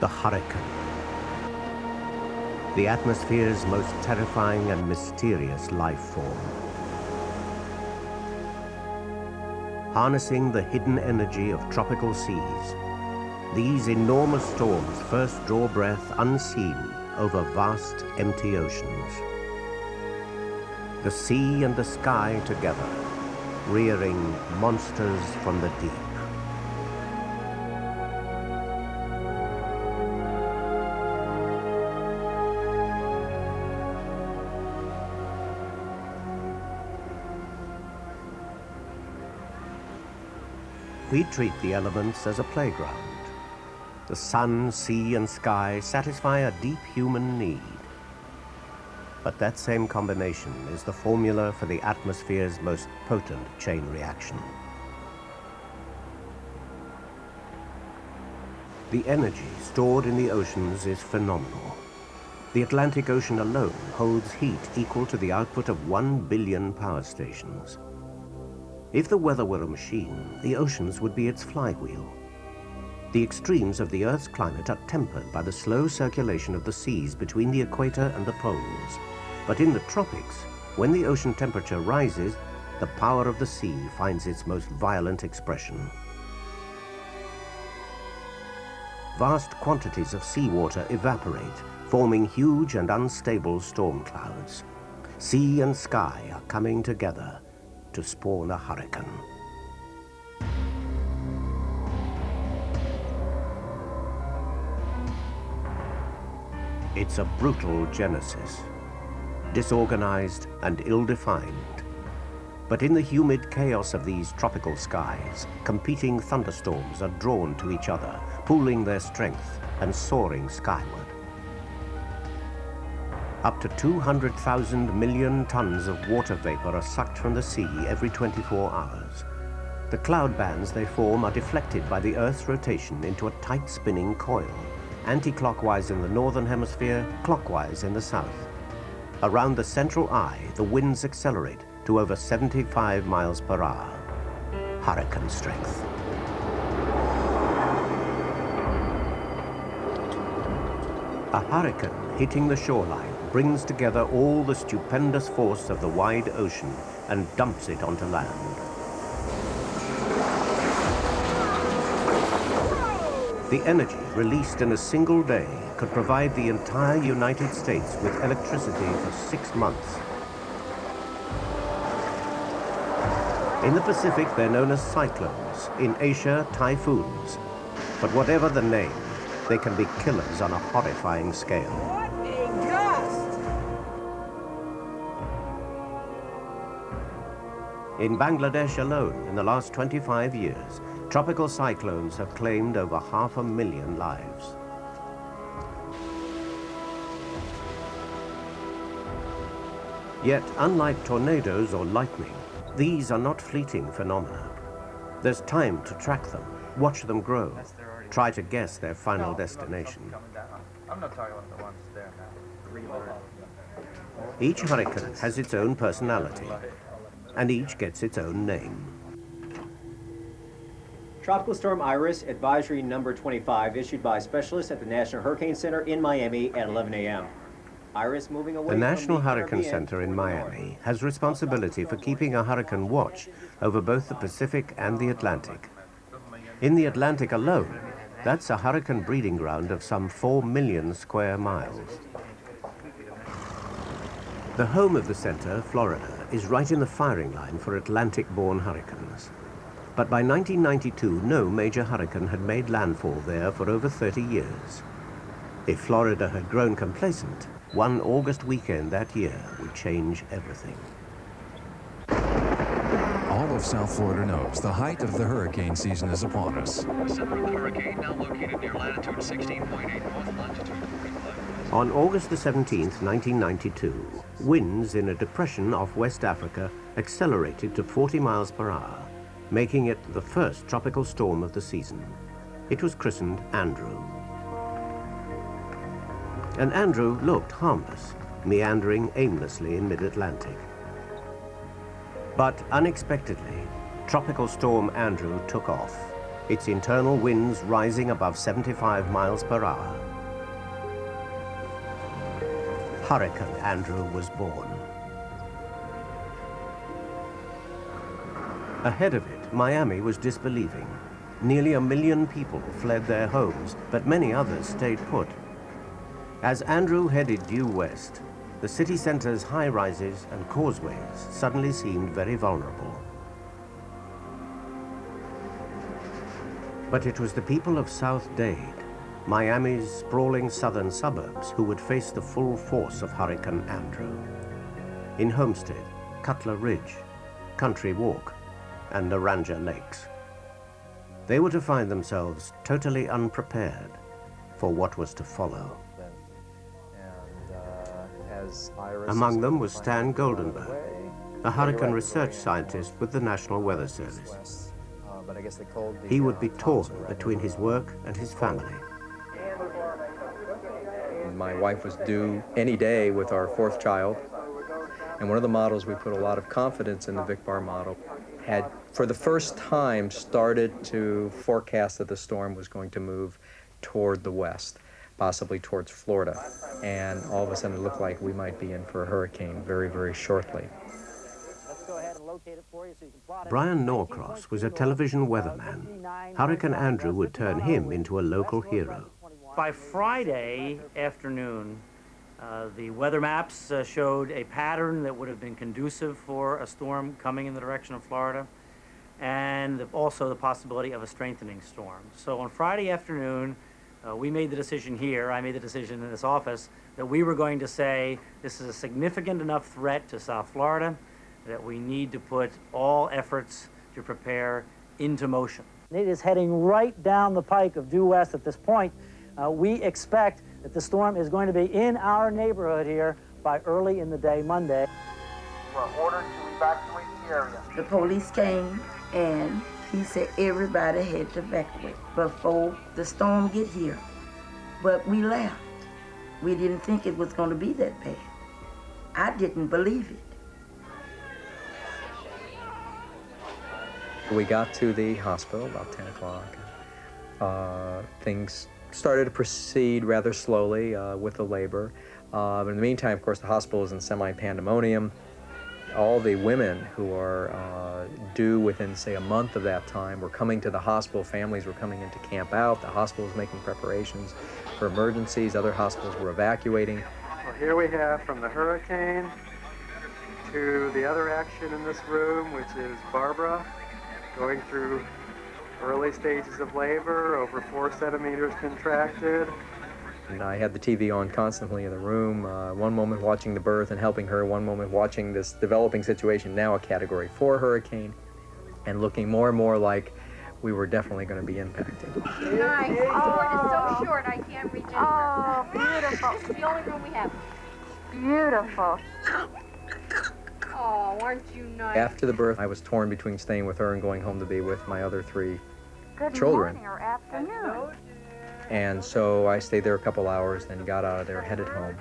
the hurricane. The atmosphere's most terrifying and mysterious life form. Harnessing the hidden energy of tropical seas, these enormous storms first draw breath unseen over vast, empty oceans. The sea and the sky together, rearing monsters from the deep. We treat the elements as a playground. The sun, sea, and sky satisfy a deep human need. But that same combination is the formula for the atmosphere's most potent chain reaction. The energy stored in the oceans is phenomenal. The Atlantic Ocean alone holds heat equal to the output of 1 billion power stations. If the weather were a machine, the oceans would be its flywheel. The extremes of the Earth's climate are tempered by the slow circulation of the seas between the equator and the poles. But in the tropics, when the ocean temperature rises, the power of the sea finds its most violent expression. Vast quantities of seawater evaporate, forming huge and unstable storm clouds. Sea and sky are coming together to spawn a hurricane. It's a brutal genesis, disorganized and ill-defined. But in the humid chaos of these tropical skies, competing thunderstorms are drawn to each other, pooling their strength and soaring skyward. Up to 200,000 million tons of water vapor are sucked from the sea every 24 hours. The cloud bands they form are deflected by the Earth's rotation into a tight spinning coil, anti-clockwise in the northern hemisphere, clockwise in the south. Around the central eye, the winds accelerate to over 75 miles per hour. Hurricane strength. A hurricane hitting the shoreline brings together all the stupendous force of the wide ocean and dumps it onto land. The energy released in a single day could provide the entire United States with electricity for 6 months. In the Pacific, they're known as cyclones. In Asia, typhoons. But whatever the name, they can be killers on a horrifying scale. What a gust! In Bangladesh alone, in the last 25 years, tropical cyclones have claimed over 500,000 lives. Yet, unlike tornadoes or lightning, these are not fleeting phenomena. There's time to track them, watch them grow, try to guess their final destination. I'm not talking about the ones there now. Each hurricane has its own personality, and each gets its own name. Tropical Storm Iris, advisory number 25, issued by specialists at the National Hurricane Center in Miami at 11 a.m. Iris moving away The from National the Hurricane Caribbean Center in toward the north. Miami has responsibility for keeping a hurricane watch over both the Pacific and the Atlantic. In the Atlantic alone, that's a hurricane breeding ground of some 4 million square miles. The home of the center, Florida, is right in the firing line for Atlantic-borne hurricanes. But by 1992, no major hurricane had made landfall there for over 30 years. If Florida had grown complacent, one August weekend that year would change everything. All of South Florida knows the height of the hurricane season is upon us. The center of the hurricane now located near latitude 16.8 north, longitude 45. On August the 17th, 1992, winds in a depression off West Africa accelerated to 40 miles per hour, making it the first tropical storm of the season. It was christened Andrew. And Andrew looked harmless, meandering aimlessly in mid-Atlantic. But unexpectedly, Tropical Storm Andrew took off. its internal winds rising above 75 miles per hour. Hurricane Andrew was born. Ahead of it, Miami was disbelieving. Nearly 1 million people fled their homes, but many others stayed put. As Andrew headed due west, the city center's high-rises and causeways suddenly seemed very vulnerable. But it was the people of South Dade, Miami's sprawling southern suburbs, who would face the full force of Hurricane Andrew. In Homestead, Cutler Ridge, Country Walk, and Naranja Lakes. They were to find themselves totally unprepared for what was to follow. Among them was Stan Goldenberg, a hurricane research scientist with the National Weather Service. He would be torn between his work and his family. My wife was due any day with our 4th child, and one of the models we put a lot of confidence in, the VIC-BAR model, had for the first time started to forecast that the storm was going to move toward the west, possibly towards Florida. And all of a sudden it looked like we might be in for a hurricane very, very shortly. Brian Norcross was a television weatherman. Hurricane Andrew would turn him into a local hero. By Friday afternoon, the weather maps showed a pattern that would have been conducive for a storm coming in the direction of Florida, and also the possibility of a strengthening storm. So on Friday afternoon, we made the decision here, I made the decision in this office, that we were going to say this is a significant enough threat to South Florida that we need to put all efforts to prepare into motion. It is heading right down the pike of due west at this point. We expect that the storm is going to be in our neighborhood here by early in the day Monday. You are ordered to evacuate the area. The police came and he said everybody had to evacuate before the storm get here. But we left. We didn't think it was going to be that bad. I didn't believe it. We got to the hospital about 10 o'clock. Things started to proceed rather slowly with the labor. But in the meantime, of course, the hospital is in semi-pandemonium. All the women who are due within, say, a month of that time were coming to the hospital. Families were coming in to camp out. The hospital was making preparations for emergencies. Other hospitals were evacuating. Well, here we have from the hurricane to the other action in this room, which is Barbara, going through early stages of labor, over 4 centimeters contracted. And I had the TV on constantly in the room, one moment watching the birth and helping her, one moment watching this developing situation, now a Category 4 hurricane, and looking more and more like we were definitely going to be impacted. Nice. This board is so short I can't reach anywhere. Oh, beautiful. It's the only room we have. Beautiful. Oh, aren't you nice? After the birth, I was torn between staying with her and going home to be with my other 3 Good children. morning or afternoon. And so I stayed there a couple hours, then got out of there, headed home,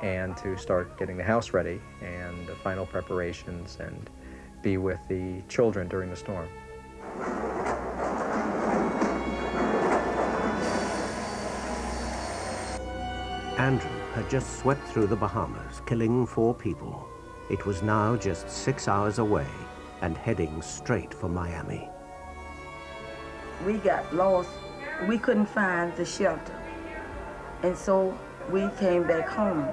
and to start getting the house ready and the final preparations and be with the children during the storm. Andrew had just swept through the Bahamas, killing 4 people. It was now just 6 hours away and heading straight for Miami. We got lost. We couldn't find the shelter. And so we came back home.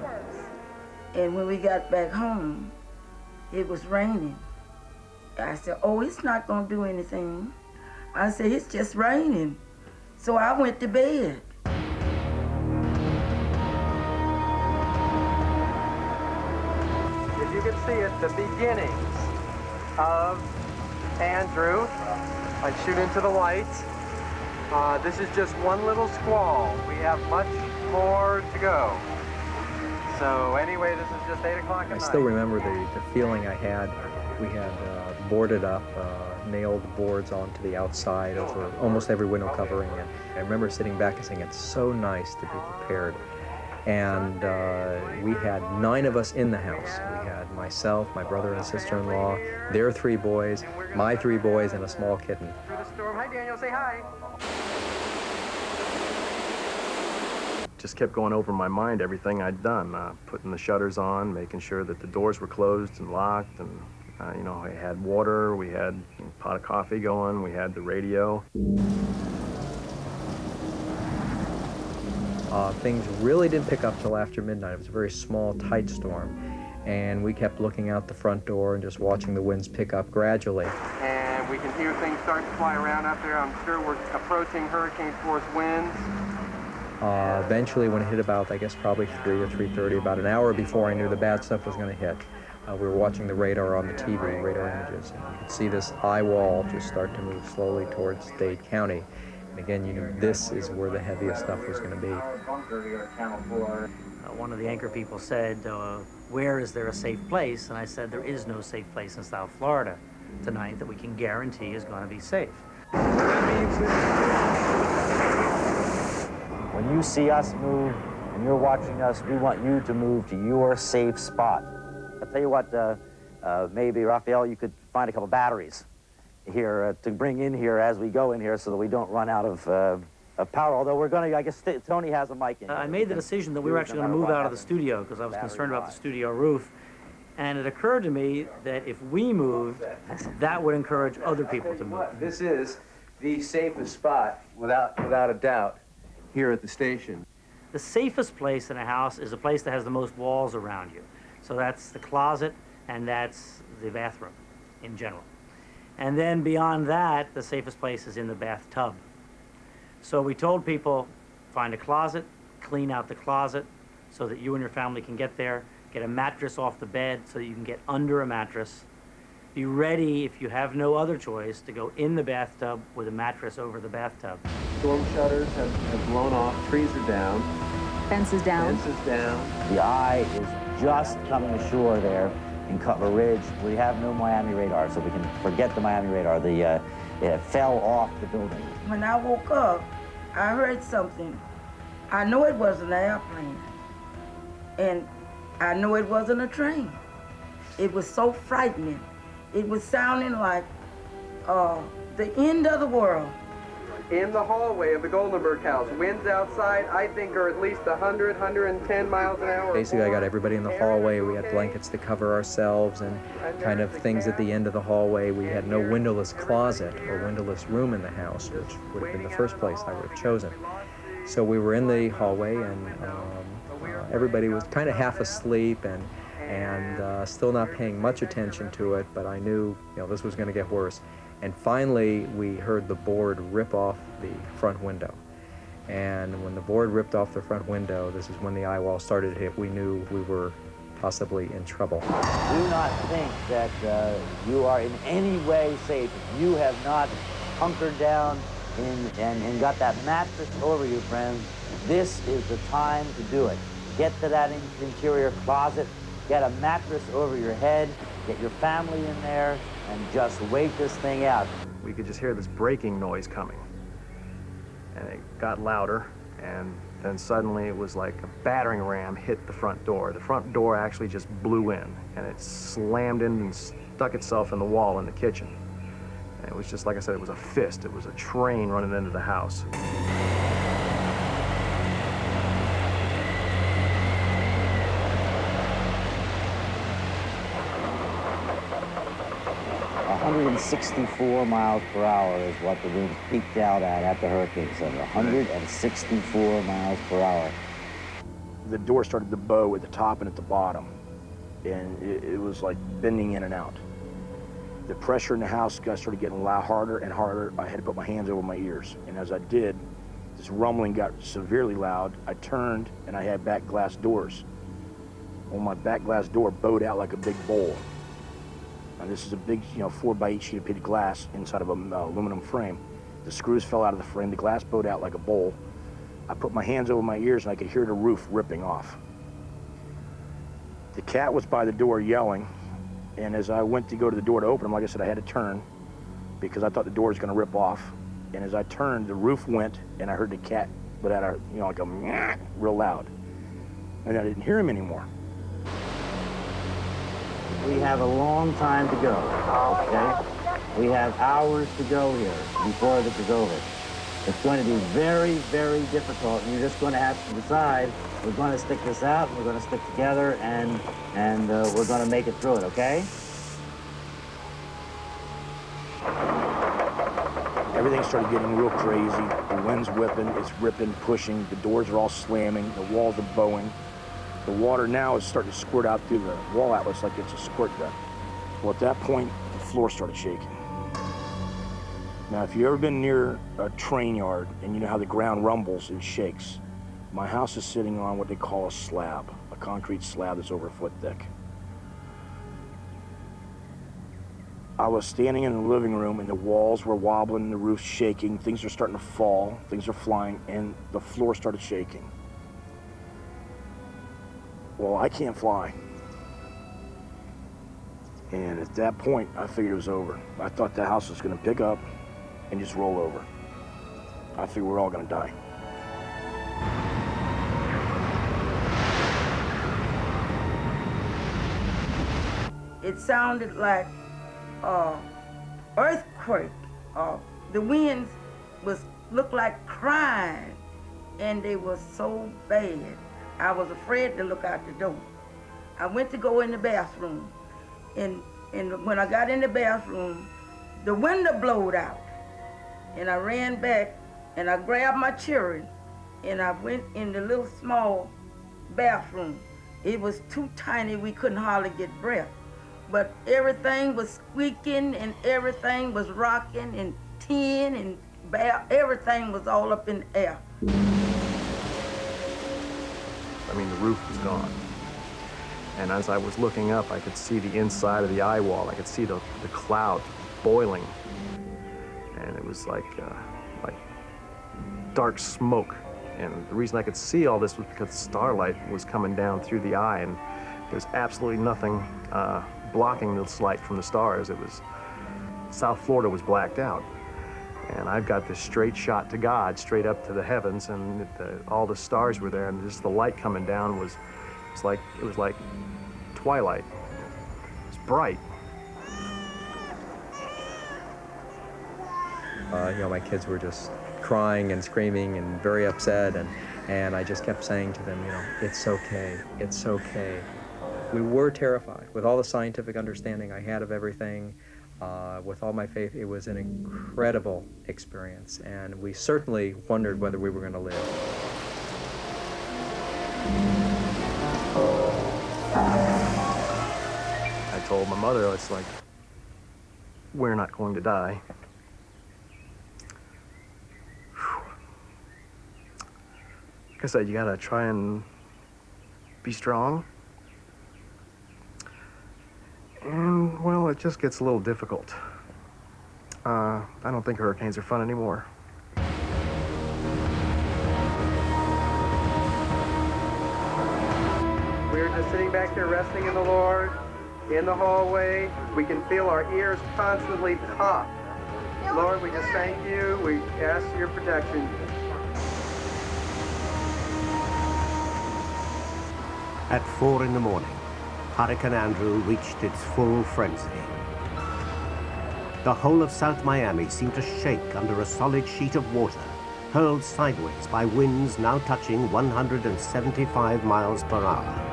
And when we got back home, it was raining. I said, oh, it's not gonna do anything. I said, it's just raining. So I went to bed. If you can see it, the beginnings of Andrew. I shoot into the lights. This is just one little squall. We have much more to go. So anyway, this is just 8 o'clock at night. I still remember the feeling I had. We had boarded up, nailed boards onto the outside over almost every window covering. And I remember sitting back and saying, it's so nice to be prepared. And we had 9 of us in the house. We had myself, my brother and sister-in-law, their 3 boys, my 3 boys, and a small kitten. Through the storm. Hi, Daniel. Say hi. Just kept going over my mind everything I'd done, putting the shutters on, making sure that the doors were closed and locked, and you know, I had water, we had a pot of coffee going, we had the radio. Things really didn't pick up till after midnight. It was a very small, tight storm, and we kept looking out the front door and just watching the winds pick up gradually. And we can hear things start to fly around out there. I'm sure we're approaching hurricane force winds. Eventually, when it hit about, I guess, probably 3 or 3:30, about an hour before I knew the bad stuff was going to hit, we were watching the radar on the TV, radar images, and you could see this eye wall just start to move slowly towards Dade County. And again, you knew this is where the heaviest stuff was going to be. One of the anchor people said, where is there a safe place? And I said, there is no safe place in South Florida tonight that we can guarantee is going to be safe. When you see us move and you're watching us, we want you to move to your safe spot. I'll tell you what, maybe, Raphael, you could find a couple batteries here to bring in here as we go in here so that we don't run out of power, although we're going to, I guess Tony has a mic in. I made the decision that we were actually going to move out of the studio because I was concerned about the studio roof. And it occurred to me that if we moved, that would encourage other people to move. This is the safest spot, without a doubt, here at the station. The safest place in a house is a place that has the most walls around you. So that's the closet and that's the bathroom in general. And then beyond that, the safest place is in the bathtub. So we told people, find a closet, clean out the closet so that you and your family can get there, get a mattress off the bed so that you can get under a mattress. Be ready, if you have no other choice, to go in the bathtub with a mattress over the bathtub. Storm shutters have blown off, trees are down. Fences down. Fences down. The eye is just coming ashore there in Cutler Ridge. We have no Miami radar, so we can forget the Miami radar. It fell off the building. When I woke up, I heard something. I know it wasn't an airplane, and I know it wasn't a train. It was so frightening. It was sounding like the end of the world. In the hallway of the Goldenberg house, winds outside, I think, are at least 100, 110 miles an hour. Basically, I got everybody in the hallway. We had blankets to cover ourselves and kind of things at the end of the hallway. We had no windowless closet or windowless room in the house, which would have been the first place I would have chosen. So we were in the hallway, and everybody was kind of half asleep and still not paying much attention to it, but I knew, this was going to get worse. And finally, we heard the board rip off the front window. And when the board ripped off the front window, this is when the eye wall started to hit. We knew we were possibly in trouble. Do not think that you are in any way safe if you have not hunkered down and got that mattress over you, friends. This is the time to do it. Get to that interior closet, get a mattress over your head, get your family in there, and just wait this thing out. We could just hear this breaking noise coming. And it got louder, and then suddenly it was like a battering ram hit the front door. The front door actually just blew in, and it slammed in and stuck itself in the wall in the kitchen. And it was just, like I said, it was a fist. It was a train running into the house. 164 miles per hour is what the wind peaked out at the Hurricane Center. 164 miles per hour. The door started to bow at the top and at the bottom, and it was like bending in and out. The pressure in the house started getting harder and harder. I had to put my hands over my ears, and as I did, this rumbling got severely loud. I turned, and I had back glass doors. Well, my back glass door bowed out like a big bowl. And this is a big, 4x8 sheet of pitted glass inside of an aluminum frame. The screws fell out of the frame. The glass bowed out like a bowl. I put my hands over my ears, and I could hear the roof ripping off. The cat was by the door yelling, and as I went to go to the door to open them, like I said, I had to turn because I thought the door was going to rip off. And as I turned, the roof went, and I heard the cat let out like a real loud. and I didn't hear him anymore. We have a long time to go, okay? We have hours to go here before this is over. It's going to be very, very difficult, and you're just going to have to decide, we're going to stick this out, we're going to stick together, and we're going to make it through it, okay? Everything started getting real crazy. The wind's whipping, it's ripping, pushing, the doors are all slamming, the walls are bowing. The water now is starting to squirt out through the wall outlets like it's a squirt gun. Well, at that point, the floor started shaking. Now, if you've ever been near a train yard and you know how the ground rumbles and shakes, my house is sitting on what they call a slab, a concrete slab that's over a foot thick. I was standing in the living room and the walls were wobbling, the roof's shaking, things are starting to fall, things are flying, and the floor started shaking. Well, I can't fly. And at that point, I figured it was over. I thought the house was gonna pick up and just roll over. I figured we're all gonna die. It sounded like earthquake. The winds looked like crying, and they were so bad. I was afraid to look out the door. I went to go in the bathroom, and when I got in the bathroom, the window blowed out. And I ran back, and I grabbed my children, and I went in the little small bathroom. It was too tiny, we couldn't hardly get breath. But everything was squeaking, and everything was rocking, and tin, and everything was all up in the air. I mean, the roof was gone. And as I was looking up, I could see the inside of the eye wall. I could see the cloud boiling. And it was like dark smoke. And the reason I could see all this was because the starlight was coming down through the eye, and there's absolutely nothing blocking this light from the stars. It was, South Florida was blacked out. And I've got this straight shot to God, straight up to the heavens, and all the stars were there, and just the light coming down was like twilight. It was bright. You know, my kids were just crying and screaming and very upset, and I just kept saying to them, you know, it's okay, it's okay. We were terrified. With all the scientific understanding I had of everything, with all my faith, it was an incredible experience, and we certainly wondered whether we were going to live. I told my mother, it's like, we're not going to die. Like I said, you gotta try and be strong. And, well, it just gets a little difficult. I don't think hurricanes are fun anymore. We're just sitting back here resting in the Lord, in the hallway. We can feel our ears constantly pop. Lord, we just thank you. We ask for your protection. At 4 in the morning, Hurricane Andrew reached its full frenzy. The whole of South Miami seemed to shake under a solid sheet of water, hurled sideways by winds now touching 175 miles per hour.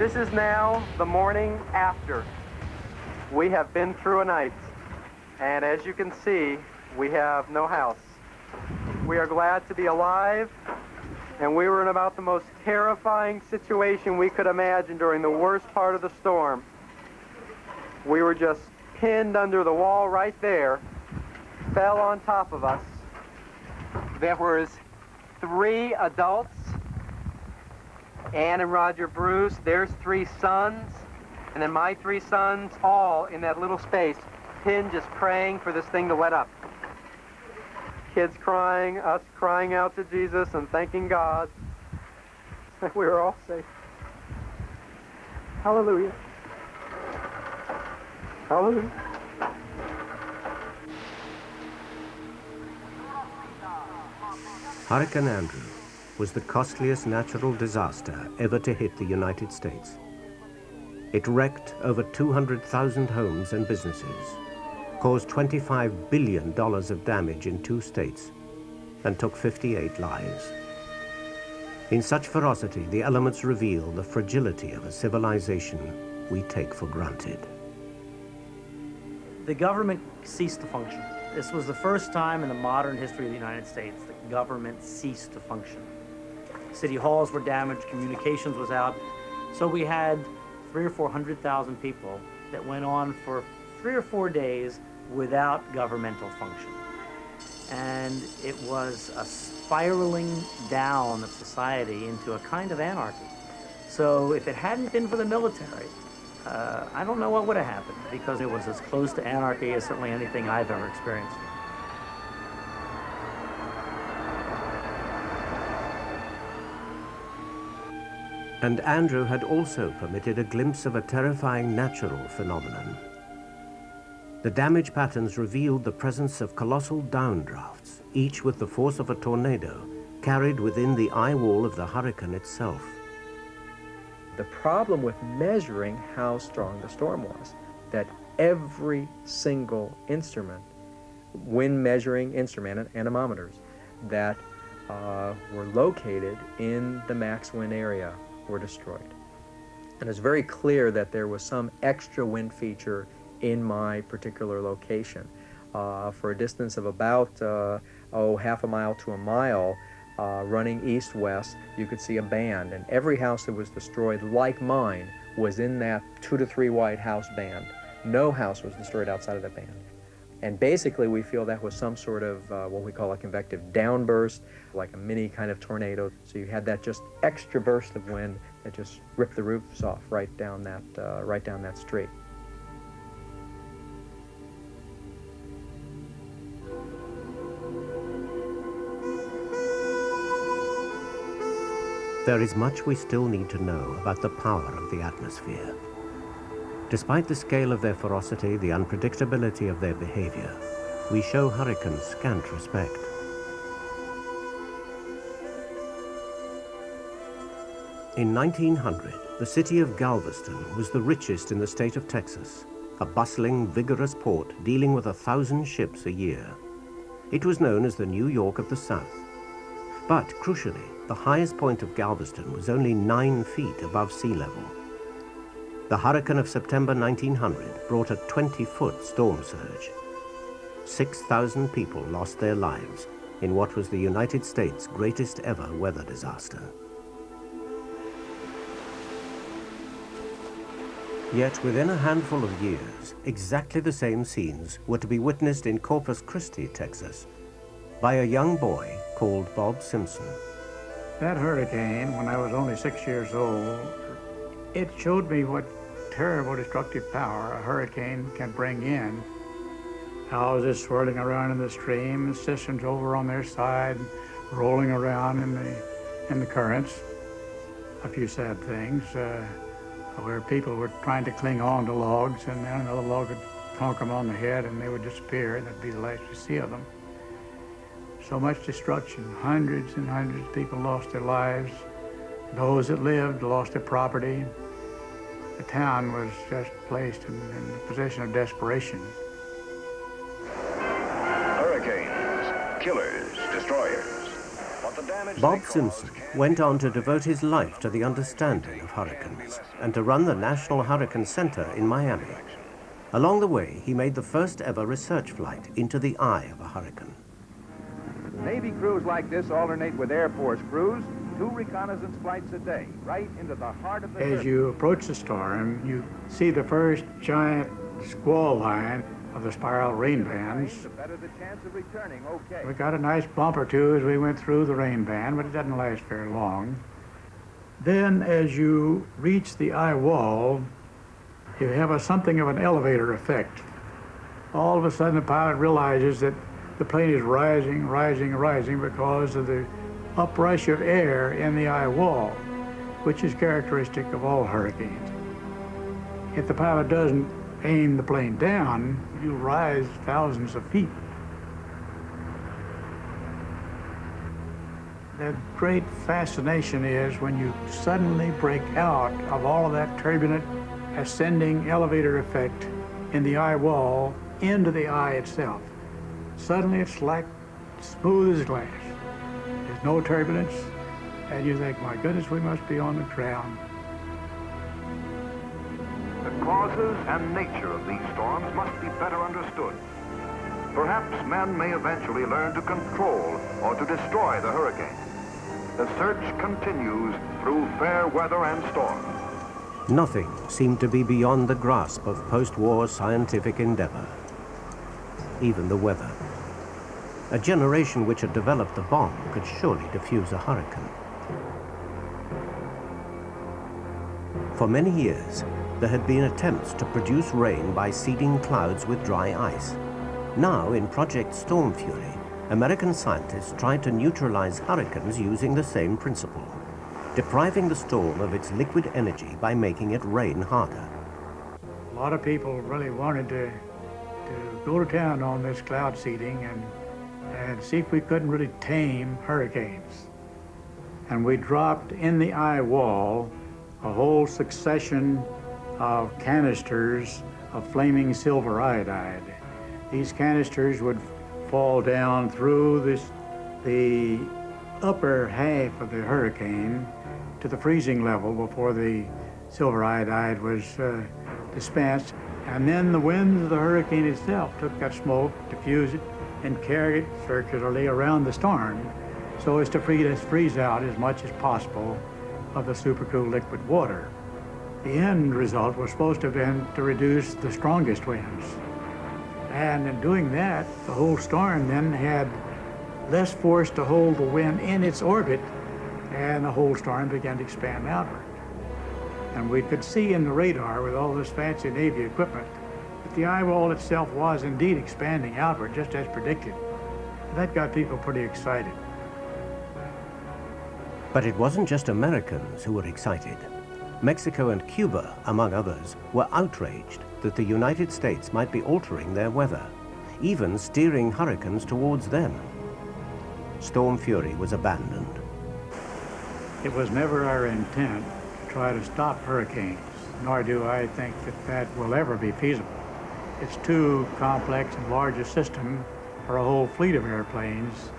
This is now the morning after. We have been through a night, and as you can see, we have no house. We are glad to be alive, and we were in about the most terrifying situation we could imagine during the worst part of the storm. We were just pinned under the wall right there, fell on top of us. There was 3 adults, Ann and Roger Bruce, there's 3 sons, and then my 3 sons, all in that little space, pinned just praying for this thing to let up. Kids crying, us crying out to Jesus and thanking God that we were all safe. Hallelujah. Hallelujah. Hurricane Andrew was the costliest natural disaster ever to hit the United States. It wrecked over 200,000 homes and businesses, caused $25 billion of damage in 2 states, and took 58 lives. In such ferocity, the elements reveal the fragility of a civilization we take for granted. The government ceased to function. This was the first time in the modern history of the United States that government ceased to function. City halls were damaged, communications was out, so we had 300,000 or 400,000 people that went on for 3 or 4 days without governmental function. And it was a spiraling down of society into a kind of anarchy. So if it hadn't been for the military, I don't know what would have happened, because it was as close to anarchy as certainly anything I've ever experienced. And Andrew had also permitted a glimpse of a terrifying natural phenomenon. The damage patterns revealed the presence of colossal downdrafts, each with the force of a tornado, carried within the eye wall of the hurricane itself. The problem with measuring how strong the storm was, that every single instrument, wind measuring instrument, anemometers, that were located in the max wind area were destroyed. And it's very clear that there was some extra wind feature in my particular location. For a distance of about, half a mile to a mile, running east-west, you could see a band, and every house that was destroyed, like mine, was in that 2 to 3 wide house band. No house was destroyed outside of that band. And basically, we feel that was some sort of what we call a convective downburst, like a mini kind of tornado. So you had that just extra burst of wind that just ripped the roofs off right down that street. There is much we still need to know about the power of the atmosphere. Despite the scale of their ferocity, the unpredictability of their behavior, we show hurricanes scant respect. In 1900, the city of Galveston was the richest in the state of Texas, a bustling, vigorous port dealing with 1,000 ships a year. It was known as the New York of the South. But, crucially, the highest point of Galveston was only 9 feet above sea level. The hurricane of September 1900 brought a 20-foot storm surge. 6,000 people lost their lives in what was the United States' greatest ever weather disaster. Yet within a handful of years, exactly the same scenes were to be witnessed in Corpus Christi, Texas, by a young boy called Bob Simpson. That hurricane, when I was only 6 years old, it showed me what terrible destructive power a hurricane can bring in. Houses swirling around in the stream, cisterns over on their side, rolling around in the currents. A few sad things where people were trying to cling on to logs, and then another log would conk them on the head and they would disappear, and that'd be the last you see of them. So much destruction. Hundreds and hundreds of people lost their lives. Those that lived lost their property. The town was just placed in a position of desperation. Hurricanes, killers, destroyers. What the damage Bob Simpson went on to devote his life to the understanding of hurricanes and to run the National Hurricane Center in Miami. Along the way, he made the first ever research flight into the eye of a hurricane. Navy crews like this alternate with Air Force crews, 2 reconnaissance flights a day, right into the heart of the As you approach the storm, you see the first giant squall line of the spiral rain bands. The better the chance of returning, okay. We got a nice bump or two as we went through the rain band, but it doesn't last very long. Then as you reach the eye wall, you have something of an elevator effect. All of a sudden the pilot realizes that the plane is rising, rising, rising because of the uprush of air in the eye wall, which is characteristic of all hurricanes. If the pilot doesn't aim the plane down, you rise thousands of feet. The great fascination is when you suddenly break out of all of that turbulent ascending elevator effect in the eye wall into the eye itself. Suddenly it's like smooth as glass. There's no turbulence, and you think, my goodness, we must be on the ground. The causes and nature of these storms must be better understood. Perhaps men may eventually learn to control or to destroy the hurricane. The search continues through fair weather and storms. Nothing seemed to be beyond the grasp of post-war scientific endeavor. Even the weather. A generation which had developed the bomb could surely defuse a hurricane. For many years, there had been attempts to produce rain by seeding clouds with dry ice. Now, in Project Storm Fury, American scientists tried to neutralize hurricanes using the same principle, depriving the storm of its liquid energy by making it rain harder. A lot of people really wanted to go to town on this cloud seeding and see if we couldn't really tame hurricanes. And we dropped in the eye wall a whole succession of canisters of flaming silver iodide. These canisters would fall down through the upper half of the hurricane to the freezing level before the silver iodide was dispensed. And then the winds of the hurricane itself took that smoke, diffused it, and carried it circularly around the storm so as to freeze out as much as possible of the supercooled liquid water. The end result was supposed to have been to reduce the strongest winds. And in doing that, the whole storm then had less force to hold the wind in its orbit, and the whole storm began to expand outward. And we could see in the radar with all this fancy Navy equipment that the eye wall itself was indeed expanding outward, just as predicted. That got people pretty excited. But it wasn't just Americans who were excited. Mexico and Cuba, among others, were outraged that the United States might be altering their weather, even steering hurricanes towards them. Storm Fury was abandoned. It was never our intent to try to stop hurricanes, nor do I think that that will ever be feasible. It's too complex and large a system for a whole fleet of airplanes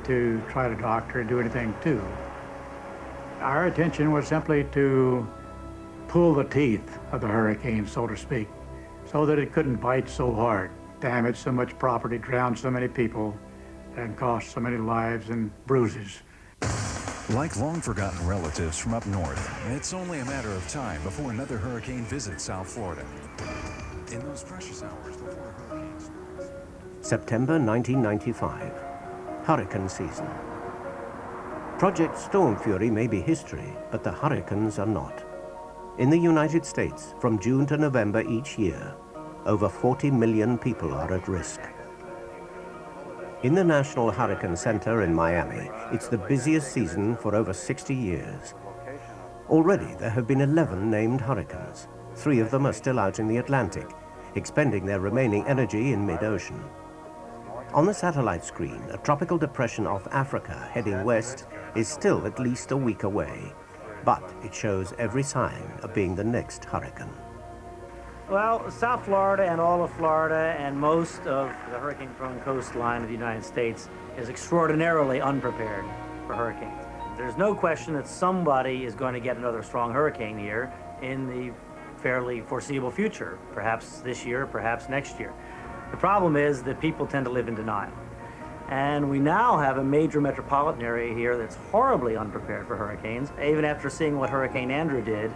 to try to doctor and do anything to. Our intention was simply to pull the teeth of the hurricane, so to speak, so that it couldn't bite so hard, damage so much property, drown so many people, and cost so many lives and bruises. Like long-forgotten relatives from up north, it's only a matter of time before another hurricane visits South Florida. In those precious hours before a hurricane starts. September 1995, hurricane season. Project Storm Fury may be history, but the hurricanes are not. In the United States, from June to November each year, over 40 million people are at risk. In the National Hurricane Center in Miami, it's the busiest season for over 60 years. Already, there have been 11 named hurricanes. 3 of them are still out in the Atlantic, expending their remaining energy in mid-ocean. On the satellite screen, a tropical depression off Africa heading west is still at least a week away, but it shows every sign of being the next hurricane. Well, South Florida and all of Florida and most of the hurricane-prone coastline of the United States is extraordinarily unprepared for hurricanes. There's no question that somebody is going to get another strong hurricane here in the fairly foreseeable future, perhaps this year, perhaps next year. The problem is that people tend to live in denial. And we now have a major metropolitan area here that's horribly unprepared for hurricanes, even after seeing what Hurricane Andrew did.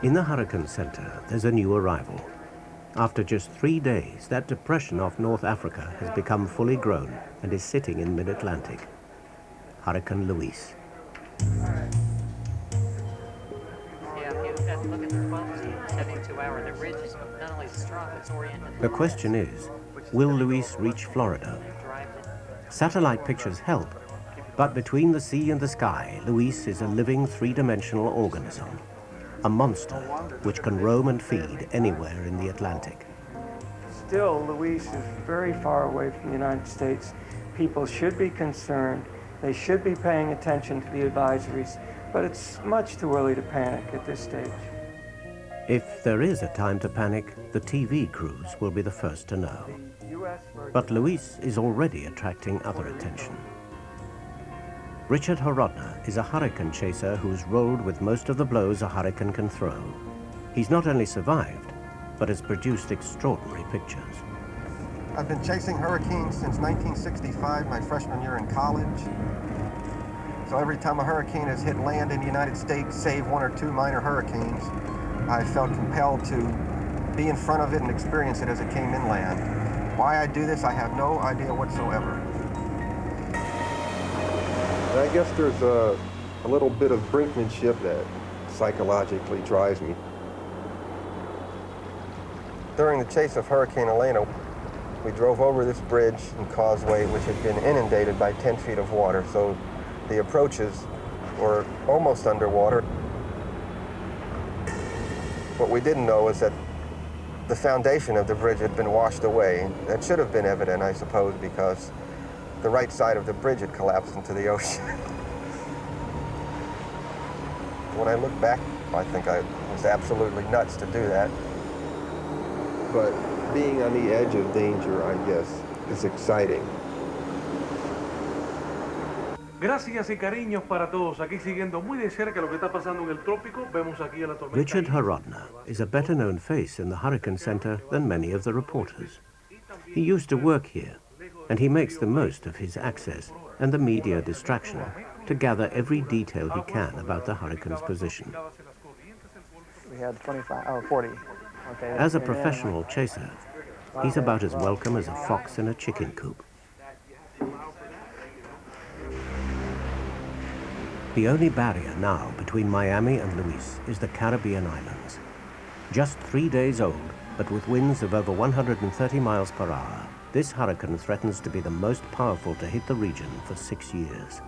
In the Hurricane Center, there's a new arrival. After just 3 days, that depression off North Africa has become fully grown and is sitting in mid-Atlantic. Hurricane Luis. Yeah, if you look at the 12-72 hour, the ridge is not only strong, it's oriented. The question is, will Luis reach Florida? Satellite pictures help, but between the sea and the sky, Luis is a living three-dimensional organism. A monster which can roam and feed anywhere in the Atlantic. Still, Luis is very far away from the United States. People should be concerned. They should be paying attention to the advisories, but it's much too early to panic at this stage. If there is a time to panic, the TV crews will be the first to know. But Luis is already attracting other attention. Richard Horodna is a hurricane chaser who's rolled with most of the blows a hurricane can throw. He's not only survived, but has produced extraordinary pictures. I've been chasing hurricanes since 1965, my freshman year in college. So every time a hurricane has hit land in the United States, save one or two minor hurricanes, I felt compelled to be in front of it and experience it as it came inland. Why I do this, I have no idea whatsoever. I guess there's a little bit of brinkmanship that psychologically drives me. During the chase of Hurricane Elena, we drove over this bridge and causeway which had been inundated by 10 feet of water, so the approaches were almost underwater. What we didn't know is that the foundation of the bridge had been washed away. That should have been evident, I suppose, because the right side of the bridge had collapsed into the ocean. When I look back, I think I was absolutely nuts to do that. But being on the edge of danger, I guess, is exciting. Gracias y cariños para todos. Aquí siguiendo muy de cerca lo que está pasando en el trópico, vemos aquí a la tormenta. Richard Horodna is a better-known face in the Hurricane Center than many of the reporters. He used to work here, and he makes the most of his access and the media distraction to gather every detail he can about the hurricane's position. We had 40. Okay. As a professional chaser, he's about as welcome as a fox in a chicken coop. The only barrier now between Miami and Luis is the Caribbean islands. Just 3 days old, but with winds of over 130 miles per hour, this hurricane threatens to be the most powerful to hit the region for 6 years.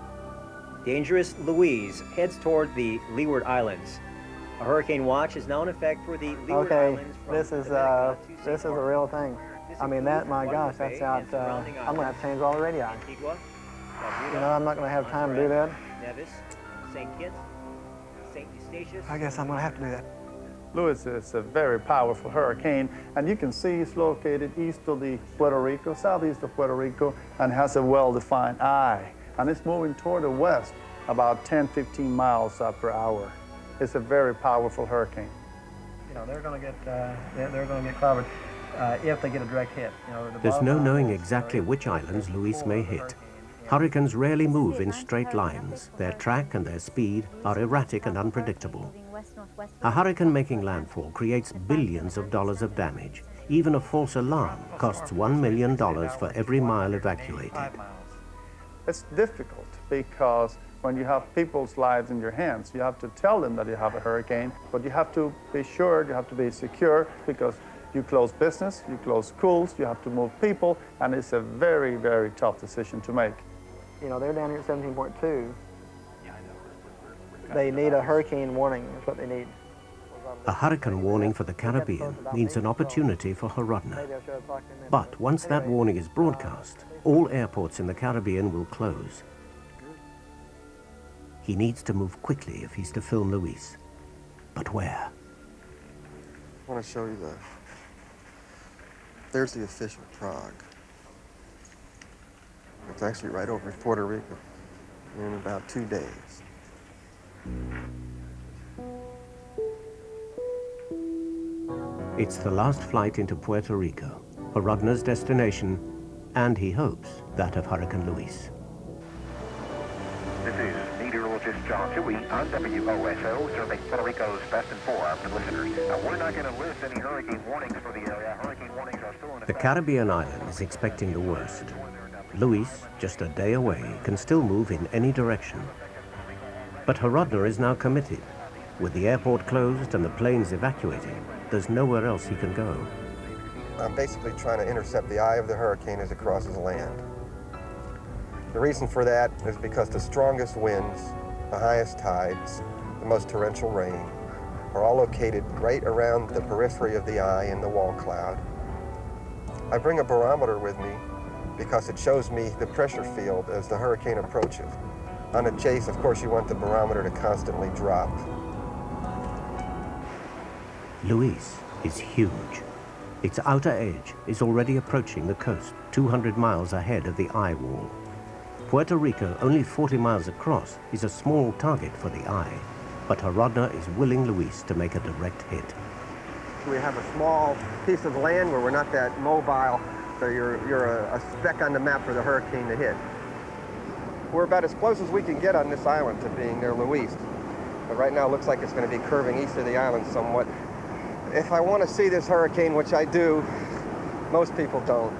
Dangerous Louise heads toward the Leeward Islands. A hurricane watch is now in effect for the Leeward Islands. This is a real thing. I mean, that, my gosh, that's out. I'm gonna have to change all the radii. You know, I'm not gonna have time to do that. Nevis, St. Kitts, St. Eustatius. I guess I'm gonna have to do that. Luis is a very powerful hurricane, and you can see it's located east of the Puerto Rico, southeast of Puerto Rico, and has a well-defined eye. And it's moving toward the west about 10-15 miles per hour. It's a very powerful hurricane. You know, they're going to get clobbered if they get a direct hit. You know, there's no knowing exactly which islands Luis may hit. Hurricanes rarely move in straight lines. Their track and their speed are erratic and unpredictable. A hurricane making landfall creates billions of dollars of damage. Even a false alarm costs $1 million for every mile evacuated. It's difficult because when you have people's lives in your hands, you have to tell them that you have a hurricane, but you have to be sure, you have to be secure, because you close business, you close schools, you have to move people, and it's a very, very tough decision to make. You know, they're down here at 17.2. They need a hurricane warning, is what they need. A hurricane warning for the Caribbean means an opportunity for Horodna. But once that warning is broadcast, all airports in the Caribbean will close. He needs to move quickly if he's to film Luis. But where? I want to show you there's the official Prague. It's actually right over Puerto Rico in about 2 days. It's the last flight into Puerto Rico, Horodna's destination, and he hopes that of Hurricane Luis. This is meteorologist John Dewey on WOSO, serving Puerto Rico's best informed listeners. We're not going to list any hurricane warnings for the area. Hurricane warnings are still in effect. The Caribbean island is expecting the worst. Luis, just a day away, can still move in any direction. But Horodna is now committed. With the airport closed and the planes evacuated, there's nowhere else he can go. I'm basically trying to intercept the eye of the hurricane as it crosses land. The reason for that is because the strongest winds, the highest tides, the most torrential rain are all located right around the periphery of the eye in the wall cloud. I bring a barometer with me because it shows me the pressure field as the hurricane approaches. On a chase, of course, you want the barometer to constantly drop. Luis is huge. Its outer edge is already approaching the coast, 200 miles ahead of the eye wall. Puerto Rico, only 40 miles across, is a small target for the eye, but Horodna is willing Luis to make a direct hit. We have a small piece of land where we're not that mobile, so you're a speck on the map for the hurricane to hit. We're about as close as we can get on this island to being near Luis, but right now it looks like it's going to be curving east of the island somewhat. If I want to see this hurricane, which I do, most people don't,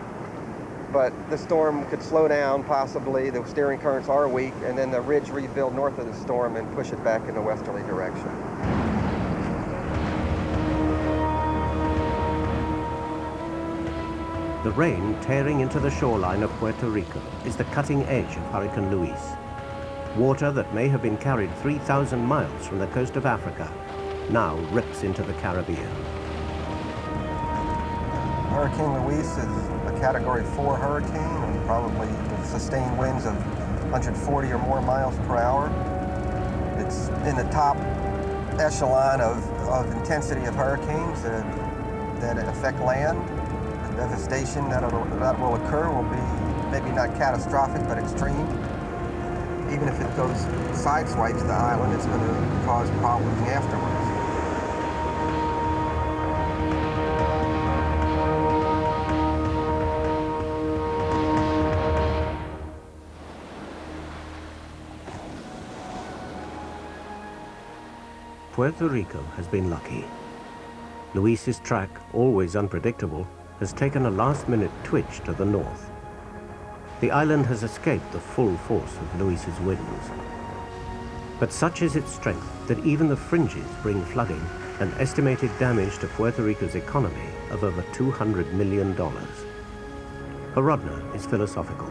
but the storm could slow down possibly, the steering currents are weak, and then the ridge rebuild north of the storm and push it back in a westerly direction. The rain tearing into the shoreline of Puerto Rico is the cutting edge of Hurricane Luis. Water that may have been carried 3,000 miles from the coast of Africa now rips into the Caribbean. Hurricane Luis is a Category 4 hurricane, and probably with sustained winds of 140 or more miles per hour. It's in the top echelon of intensity of hurricanes that affect land. The devastation that will occur will be maybe not catastrophic, but extreme. Even if it goes sideswipes the island, it's going to cause problems afterwards. Puerto Rico has been lucky. Luis's track, always unpredictable, has taken a last-minute twitch to the north. The island has escaped the full force of Luis's winds. But such is its strength that even the fringes bring flooding and estimated damage to Puerto Rico's economy of over $200 million. Horodna is philosophical.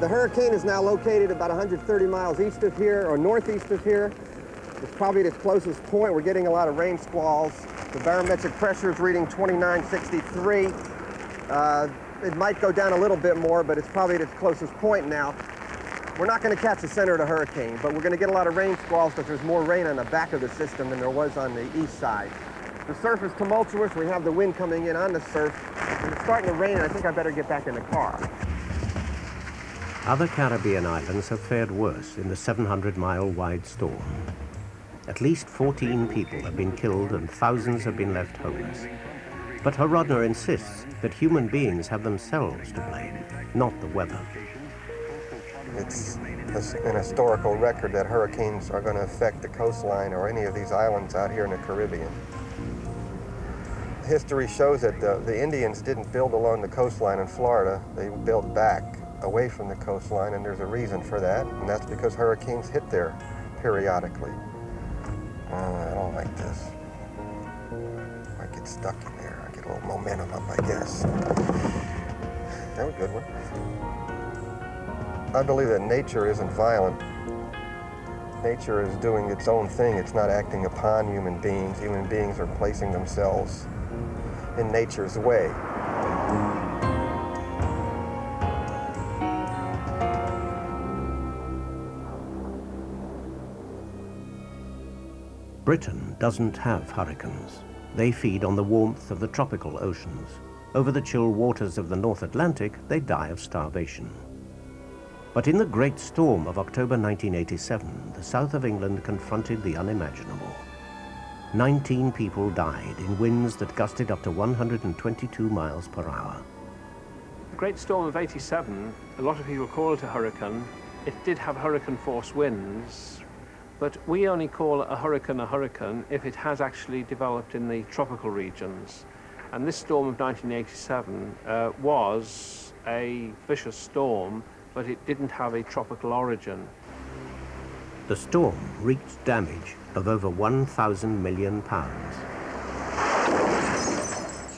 The hurricane is now located about 130 miles east of here, or northeast of here. It's probably at its closest point. We're getting a lot of rain squalls. The barometric pressure is reading 2963. It might go down a little bit more, but it's probably at its closest point now. We're not going to catch the center of the hurricane, but we're going to get a lot of rain squalls because there's more rain on the back of the system than there was on the east side. The surf is tumultuous. We have the wind coming in on the surf. And it's starting to rain, and I think I better get back in the car. Other Caribbean islands have fared worse in the 700-mile-wide storm. At least 14 people have been killed and thousands have been left homeless. But Horodna insists that human beings have themselves to blame, not the weather. It's an historical record that hurricanes are going to affect the coastline or any of these islands out here in the Caribbean. History shows that the Indians didn't build along the coastline in Florida. They built back away from the coastline, and there's a reason for that, and that's because hurricanes hit there periodically. I don't like this. I get stuck in there. I get a little momentum up, I guess. That was a good one. I believe that nature isn't violent. Nature is doing its own thing. It's not acting upon human beings. Human beings are placing themselves in nature's way. Britain doesn't have hurricanes. They feed on the warmth of the tropical oceans. Over the chill waters of the North Atlantic, they die of starvation. But in the Great Storm of October 1987, the south of England confronted the unimaginable. 19 people died in winds that gusted up to 122 miles per hour. The Great Storm of '87, a lot of people call it a hurricane. It did have hurricane force winds, but we only call a hurricane if it has actually developed in the tropical regions. And this storm of 1987 was a vicious storm, but it didn't have a tropical origin. The storm wreaked damage of over 1,000 million pounds.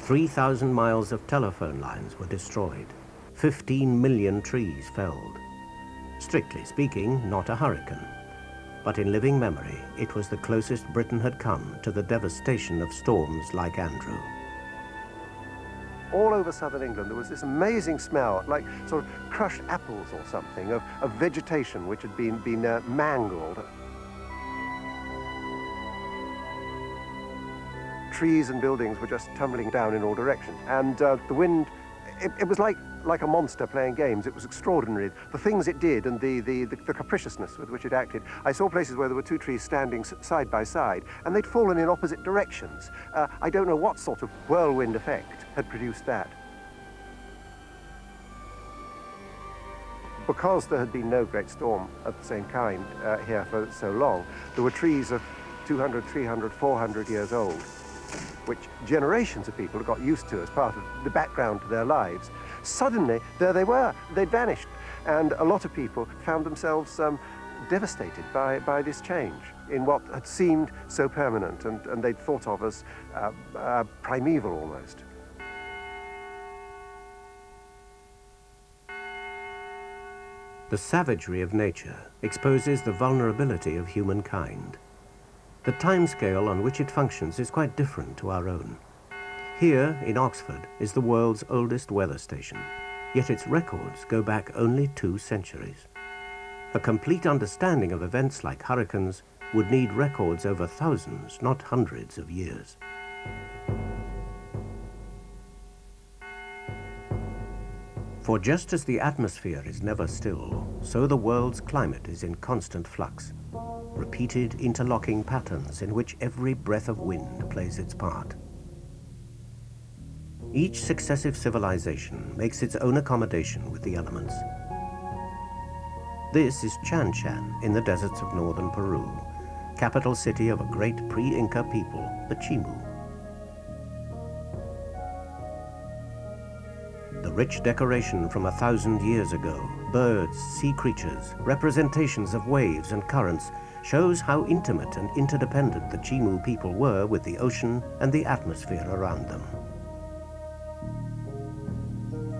3,000 miles of telephone lines were destroyed. 15 million trees felled. Strictly speaking, not a hurricane. But in living memory, it was the closest Britain had come to the devastation of storms like Andrew. all over southern England, there was this amazing smell, like sort of crushed apples or something, of vegetation which had been mangled. Trees and buildings were just tumbling down in all directions. And the wind, it was like a monster playing games. It was extraordinary. The things it did and the capriciousness with which it acted. I saw places where there were two trees standing side by side, and they'd fallen in opposite directions. I don't know what sort of whirlwind effect had produced that. Because there had been no great storm of the same kind here for so long, there were trees of 200, 300, 400 years old, which generations of people got used to as part of the background to their lives. Suddenly, there they were. They'd vanished. And a lot of people found themselves devastated by this change in what had seemed so permanent and they'd thought of as primeval almost. The savagery of nature exposes the vulnerability of humankind. The timescale on which it functions is quite different to our own. Here, in Oxford, is the world's oldest weather station, yet its records go back only 2 centuries. A complete understanding of events like hurricanes would need records over thousands, not hundreds of years. For just as the atmosphere is never still, so the world's climate is in constant flux. Repeated interlocking patterns in which every breath of wind plays its part. Each successive civilization makes its own accommodation with the elements. This is Chan Chan in the deserts of northern Peru, capital city of a great pre-Inca people, the Chimu. The rich decoration from 1,000 years ago, birds, sea creatures, representations of waves and currents, shows how intimate and interdependent the Chimu people were with the ocean and the atmosphere around them.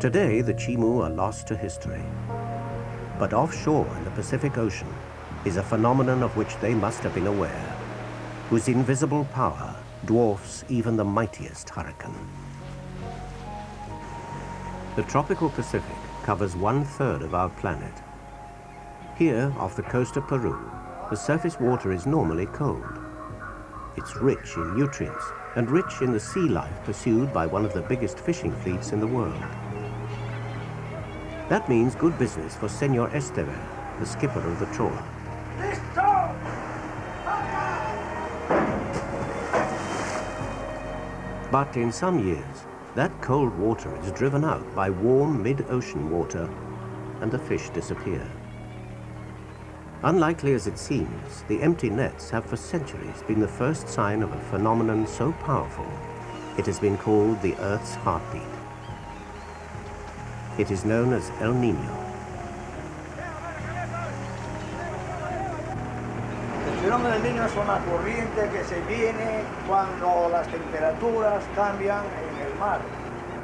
Today, the Chimu are lost to history. But offshore in the Pacific Ocean is a phenomenon of which they must have been aware, whose invisible power dwarfs even the mightiest hurricane. The tropical Pacific covers 1/3 of our planet. Here, off the coast of Peru, the surface water is normally cold. It's rich in nutrients and rich in the sea life pursued by one of the biggest fishing fleets in the world. That means good business for Senor Esteve, the skipper of the trawler. But in some years, that cold water is driven out by warm mid-ocean water and the fish disappear. Unlikely as it seems, the empty nets have for centuries been the first sign of a phenomenon so powerful, it has been called the Earth's heartbeat. It is known as El Niño. El fenómeno del Niño es una corriente que se viene cuando las temperaturas cambian en el mar.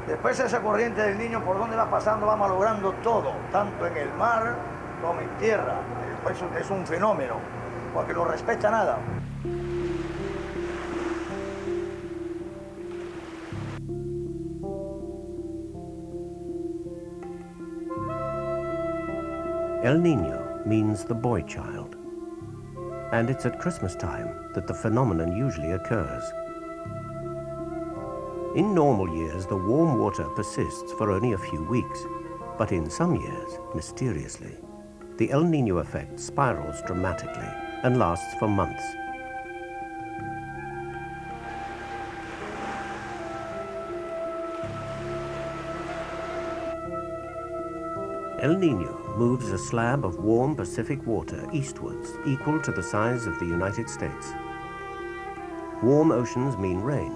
Después esa corriente del Niño, por donde va pasando, va malogrando todo, tanto en el mar como en tierra. Pues es un fenómeno, porque no respeta nada. El Niño means the boy child. And it's at Christmas time that the phenomenon usually occurs. In normal years, the warm water persists for only a few weeks, but in some years, mysteriously, the El Niño effect spirals dramatically and lasts for months. El Niño moves a slab of warm Pacific water eastwards, equal to the size of the United States. Warm oceans mean rain.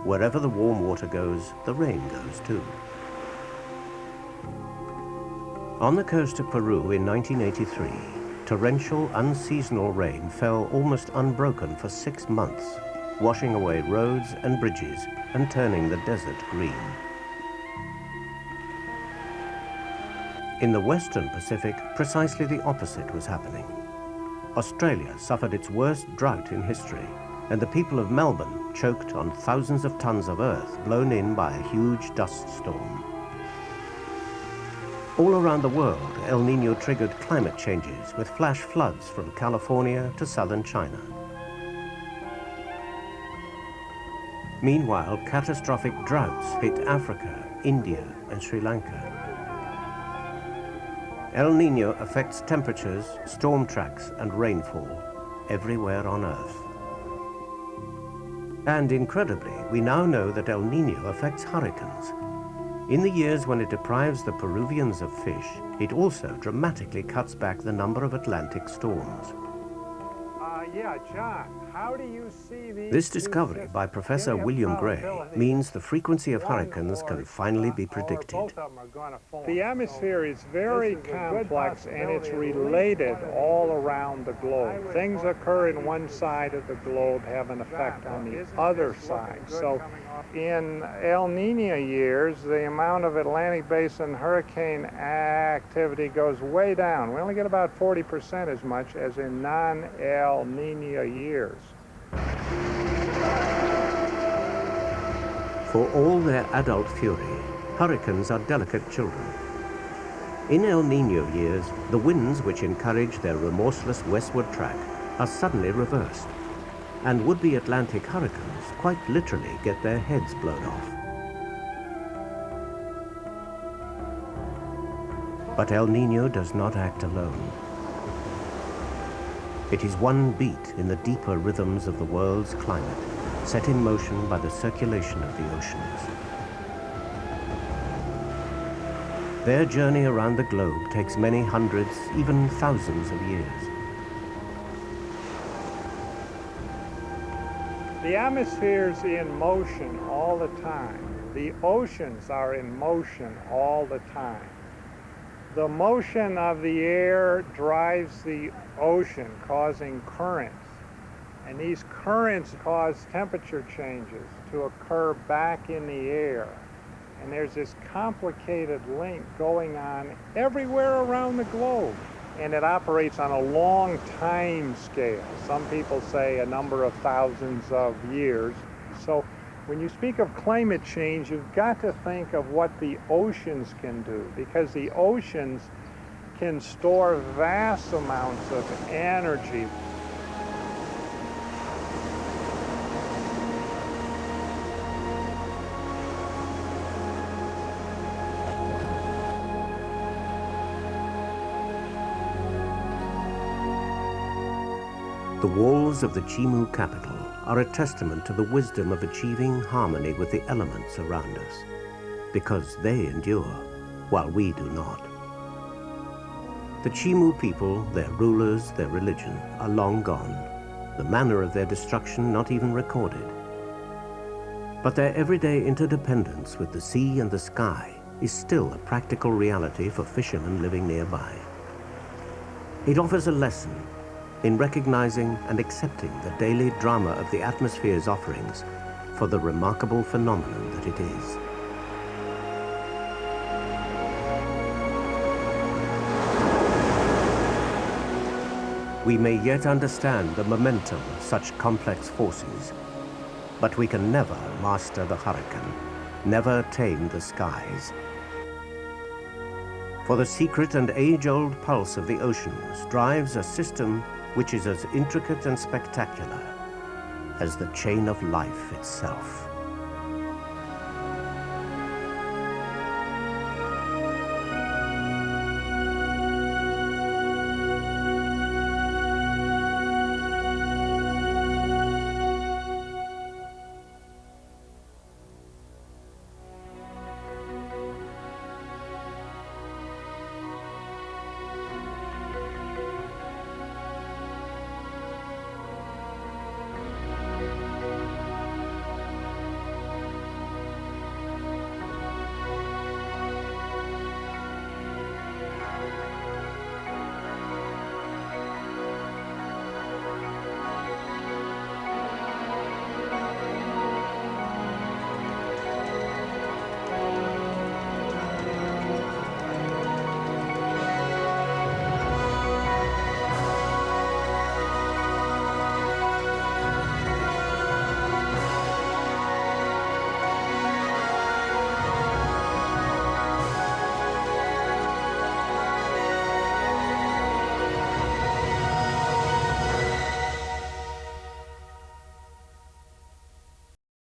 Wherever the warm water goes, the rain goes too. On the coast of Peru in 1983, torrential, unseasonal rain fell almost unbroken for 6 months, washing away roads and bridges and turning the desert green. In the western Pacific, precisely the opposite was happening. Australia suffered its worst drought in history, and the people of Melbourne choked on thousands of tons of earth blown in by a huge dust storm. All around the world, El Niño triggered climate changes with flash floods from California to southern China. Meanwhile, catastrophic droughts hit Africa, India, and Sri Lanka. El Niño affects temperatures, storm tracks, and rainfall everywhere on Earth. And incredibly, we now know that El Niño affects hurricanes. In the years when it deprives the Peruvians of fish, it also dramatically cuts back the number of Atlantic storms. Yeah, John, how do you see these This discovery by Professor William Gray means the frequency of hurricanes can finally be predicted. The atmosphere is very complex and it's related all around the globe. Things occur in one side of the globe have an effect on the other side. So in El Niño years, the amount of Atlantic Basin hurricane activity goes way down. We only get about 40% as much as in non-El Niño years. For all their adult fury, hurricanes are delicate children. In El Niño years, the winds which encourage their remorseless westward track are suddenly reversed, and would-be Atlantic hurricanes quite literally get their heads blown off. But El Niño does not act alone. It is one beat in the deeper rhythms of the world's climate, set in motion by the circulation of the oceans. Their journey around the globe takes many hundreds, even thousands of years. The atmosphere's in motion all the time. The oceans are in motion all the time. The motion of the air drives the ocean, causing currents. And these currents cause temperature changes to occur back in the air. And there's this complicated link going on everywhere around the globe. And it operates on a long time scale. Some people say a number of thousands of years. So when you speak of climate change, you've got to think of what the oceans can do, because the oceans can store vast amounts of energy. The walls of the Chimu capital are a testament to the wisdom of achieving harmony with the elements around us, because they endure, while we do not. The Chimu people, their rulers, their religion, are long gone, the manner of their destruction not even recorded. But their everyday interdependence with the sea and the sky is still a practical reality for fishermen living nearby. It offers a lesson in recognizing and accepting the daily drama of the atmosphere's offerings for the remarkable phenomenon that it is. We may yet understand the momentum of such complex forces, but we can never master the hurricane, never tame the skies. For the secret and age-old pulse of the oceans drives a system which is as intricate and spectacular as the chain of life itself.